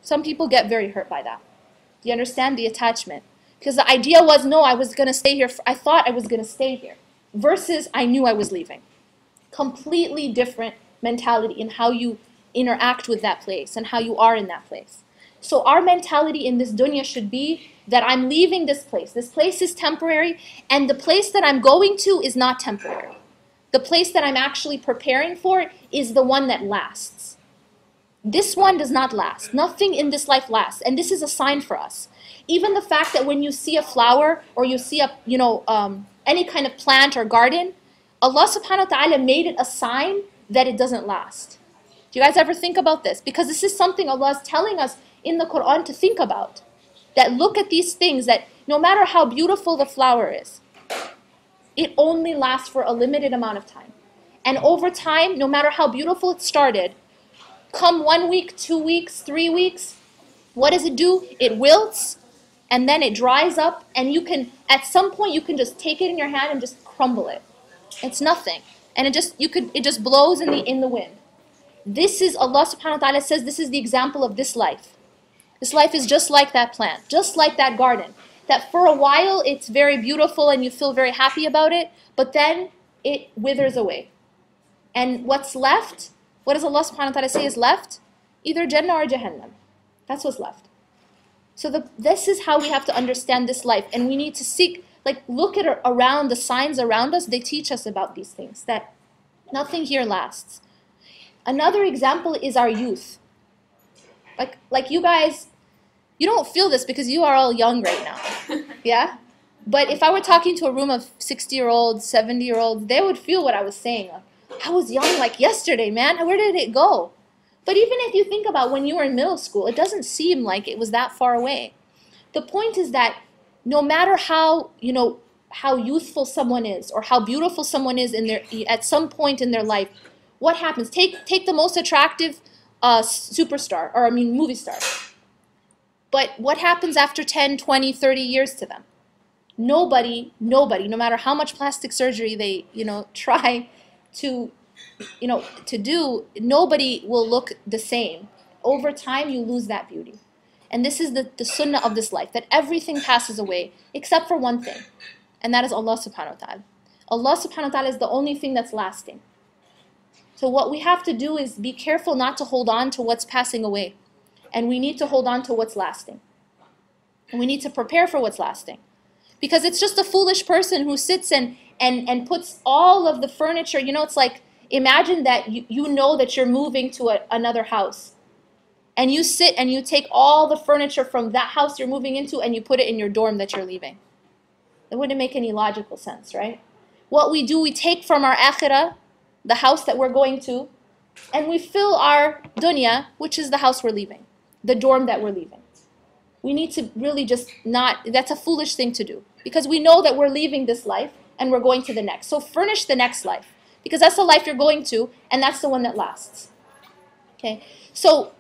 Some people get very hurt by that. Do you understand the attachment? Because the idea was, no, I was going to stay here. I thought I was going to stay here. Versus I knew I was leaving. Completely different mentality in how you interact with that place and how you are in that place. So our mentality in this dunya should be that I'm leaving this place. This place is temporary, and the place that I'm going to is not temporary. The place that I'm actually preparing for is the one that lasts. This one does not last. Nothing in this life lasts, and this is a sign for us. Even the fact that when you see a flower or you see a, any kind of plant or garden, Allah subhanahu wa ta'ala made it a sign that it doesn't last. Do you guys ever think about this? Because this is something Allah is telling us in the Quran to think about. That look at these things, that no matter how beautiful the flower is, it only lasts for a limited amount of time. And over time, no matter how beautiful it started, come 1 week, 2 weeks, 3 weeks, what does it do? It wilts, and then it dries up, and you can, at some point, you can just take it in your hand and just crumble it. It's nothing. And it just blows in the wind. This is, Allah subhanahu wa ta'ala says, this is the example of this life. This life is just like that plant, just like that garden. That for a while it's very beautiful and you feel very happy about it, but then it withers away. And what's left, what does Allah subhanahu wa ta'ala say is left? Either Jannah or Jahannam. That's what's left. So this is how we have to understand this life. And we need to seek, look at around, the signs around us, they teach us about these things, that nothing here lasts. Another example is our youth. Like you guys, you don't feel this because you are all young right now, yeah? But if I were talking to a room of 60-year-olds, 70-year-olds, they would feel what I was saying. I was young like yesterday, man. Where did it go? But even if you think about when you were in middle school, it doesn't seem like it was that far away. The point is that no matter how, how youthful someone is or how beautiful someone is at some point in their life, what happens? Take the most attractive superstar, or movie star. But what happens after 10, 20, 30 years to them? Nobody, no matter how much plastic surgery they, try to do, nobody will look the same. Over time, you lose that beauty. And this is the sunnah of this life, that everything passes away except for one thing, and that is Allah subhanahu wa ta'ala. Allah subhanahu wa ta'ala is the only thing that's lasting. So what we have to do is be careful not to hold on to what's passing away. And we need to hold on to what's lasting. And we need to prepare for what's lasting. Because it's just a foolish person who sits and puts all of the furniture, it's like, imagine that you know that you're moving to another house. And you sit and you take all the furniture from that house you're moving into and you put it in your dorm that you're leaving. It wouldn't make any logical sense, right? What we do, we take from our akhirah, the house that we're going to, and we fill our dunya, which is the house we're leaving, the dorm that we're leaving. We need to really just that's a foolish thing to do, because we know that we're leaving this life and we're going to the next. So furnish the next life, because that's the life you're going to, and that's the one that lasts. Okay, so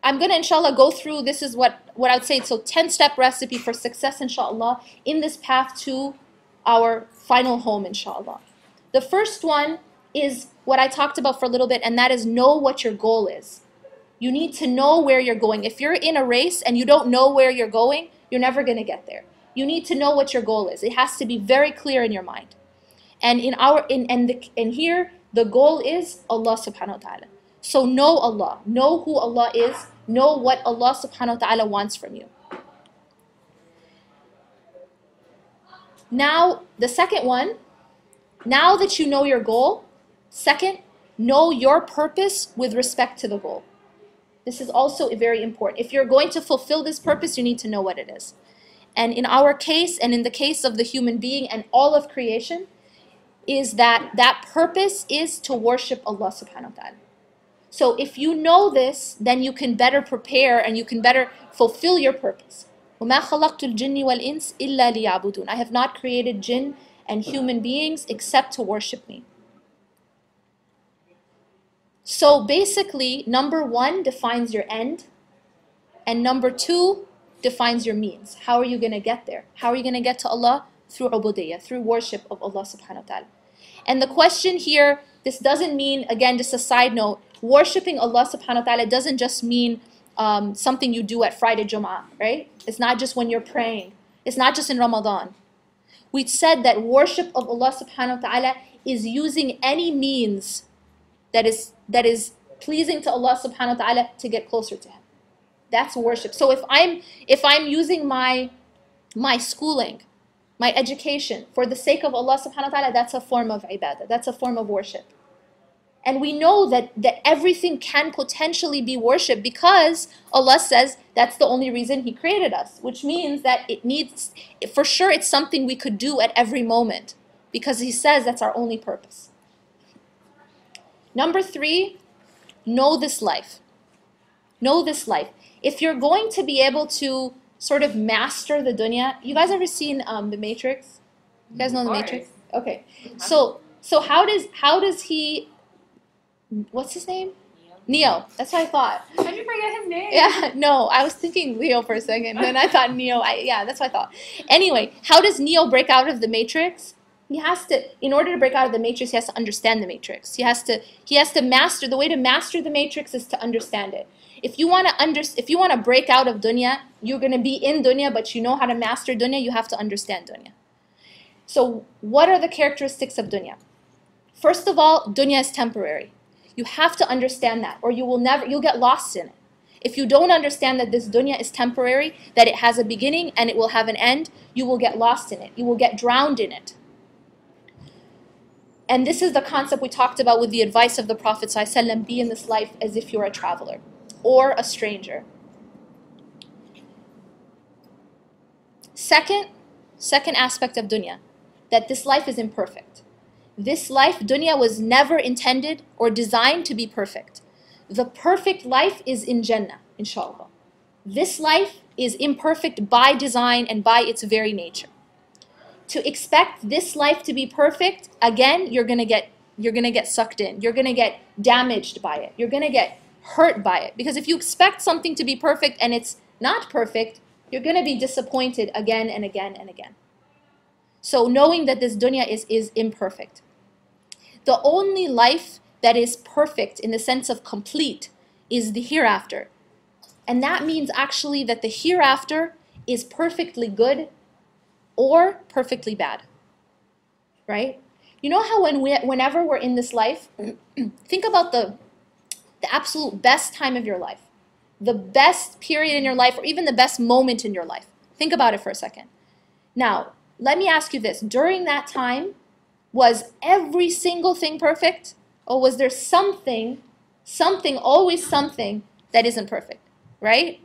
I'm going to, inshallah, go through, this is what I would say, so 10-step recipe for success, inshallah, in this path to our final home, inshallah. The first one is what I talked about for a little bit, and that is know what your goal is. You need to know where you're going. If you're in a race and you don't know where you're going, you're never going to get there. You need to know what your goal is. It has to be very clear in your mind. And here the goal is Allah subhanahu wa ta'ala. So know Allah, know who Allah is, know what Allah subhanahu wa ta'ala wants from you. Now, the second one, now that you know your goal, second, know your purpose with respect to the goal. This is also very important. If you're going to fulfill this purpose, you need to know what it is. And in our case, and in the case of the human being and all of creation, is that purpose is to worship Allah subhanahu wa ta'ala. So if you know this, then you can better prepare and you can better fulfill your purpose. وَمَا خَلَقْتُ الْجِنِّ وَالْإِنسِ إِلَّا لِيَعْبُدُونَ. I have not created jinn and human beings except to worship me. So basically, number one defines your end, and number two defines your means. How are you going to get there? How are you going to get to Allah? Through ubudiyyah, through worship of Allah subhanahu wa ta'ala. And the question here, this doesn't mean, again, just a side note, worshipping Allah subhanahu wa ta'ala doesn't just mean something you do at Friday Jum'ah, right? It's not just when you're praying. It's not just in Ramadan. We said that worship of Allah subhanahu wa ta'ala is using any means that is pleasing to Allah subhanahu wa ta'ala to get closer to Him. That's worship. So if I'm using my schooling, my education for the sake of Allah subhanahu wa ta'ala, that's a form of ibadah. That's a form of worship. And we know that everything can potentially be worship because Allah says that's the only reason He created us, which means that for sure it's something we could do at every moment because He says that's our only purpose. Number 3, know this life. Know this life. If you're going to be able to sort of master the dunya, you guys ever seen The Matrix? You guys know The Matrix? Okay. So how does he? What's his name? Neo. That's what I thought. How did you forget his name? Yeah, no, I was thinking Leo for a second, then I thought Neo. Yeah, that's what I thought. Anyway, how does Neo break out of the Matrix? He has to, in order to break out of the Matrix, he has to understand the Matrix. He has to master. The way to master the Matrix is to understand it. If you want to break out of dunya, you're going to be in dunya, but you know how to master dunya, you have to understand dunya. So what are the characteristics of dunya? First of all, dunya is temporary. You have to understand that, or you'll get lost in it. If you don't understand that this dunya is temporary, that it has a beginning and it will have an end, you will get lost in it. You will get drowned in it. And this is the concept we talked about with the advice of the Prophet ﷺ, be in this life as if you're a traveler or a stranger. Second aspect of dunya, that this life is imperfect. This life, dunya, was never intended or designed to be perfect. The perfect life is in Jannah, inshallah. This life is imperfect by design and by its very nature. To expect this life to be perfect, again, you're gonna get sucked in. You're gonna get damaged by it. You're gonna get hurt by it. Because if you expect something to be perfect and it's not perfect, you're gonna be disappointed again and again and again. So knowing that this dunya is imperfect. The only life that is perfect in the sense of complete is the hereafter. And that means actually that the hereafter is perfectly good or perfectly bad, right? You know how whenever we're in this life, think about the absolute best time of your life, the best period in your life, or even the best moment in your life. Think about it for a second. Now, let me ask you this. During that time, was every single thing perfect? Or was there something, always something that isn't perfect, right?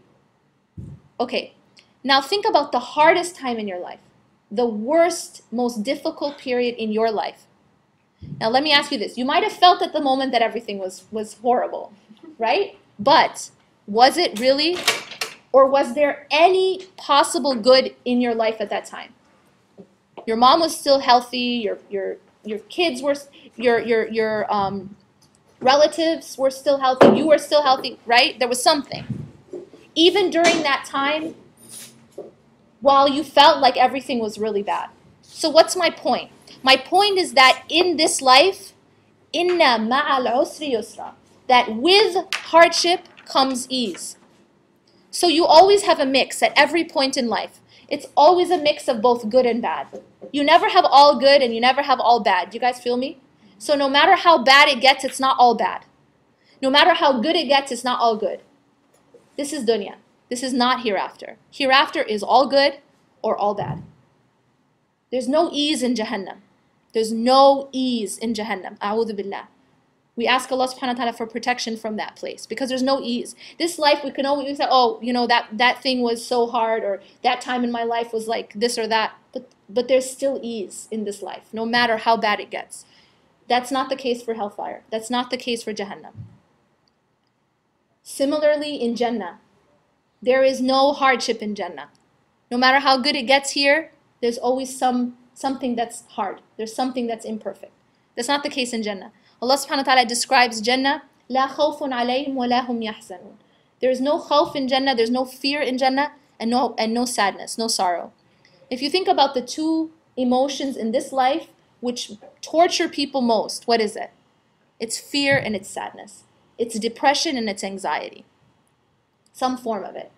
Okay, now think about the hardest time in your life. The worst, most difficult period in your life. Now let me ask you this. You might have felt at the moment that everything was horrible, right? But was it really? Or was there any possible good in your life at that time? Your mom was still healthy, your kids were, your relatives were still healthy, you were still healthy, right? There was something. Even during that time, while you felt like everything was really bad. So what's my point? My point is that in this life, inna ma'al usri yusra, that with hardship comes ease. So you always have a mix at every point in life. It's always a mix of both good and bad. You never have all good and you never have all bad. You guys feel me? So no matter how bad it gets, it's not all bad. No matter how good it gets, it's not all good. This is dunya. This is not hereafter. Hereafter is all good or all bad. There's no ease in Jahannam. There's no ease in Jahannam. A'udhu billah. We ask Allah subhanahu wa ta'ala for protection from that place because there's no ease. This life, we can always say, oh, you know, that thing was so hard, or that time in my life was like this or that. But there's still ease in this life, no matter how bad it gets. That's not the case for hellfire. That's not the case for Jahannam. Similarly, in Jannah, there is no hardship in Jannah. No matter how good it gets here, there's always something that's hard. There's something that's imperfect. That's not the case in Jannah. Allah subhanahu wa ta'ala describes Jannah, لا خوف عليهم ولا هم يحزنون. There is no khawf in Jannah, there's no fear in Jannah, and no sadness, no sorrow. If you think about the two emotions in this life which torture people most, what is it? It's fear and it's sadness. It's depression and it's anxiety. some form of it.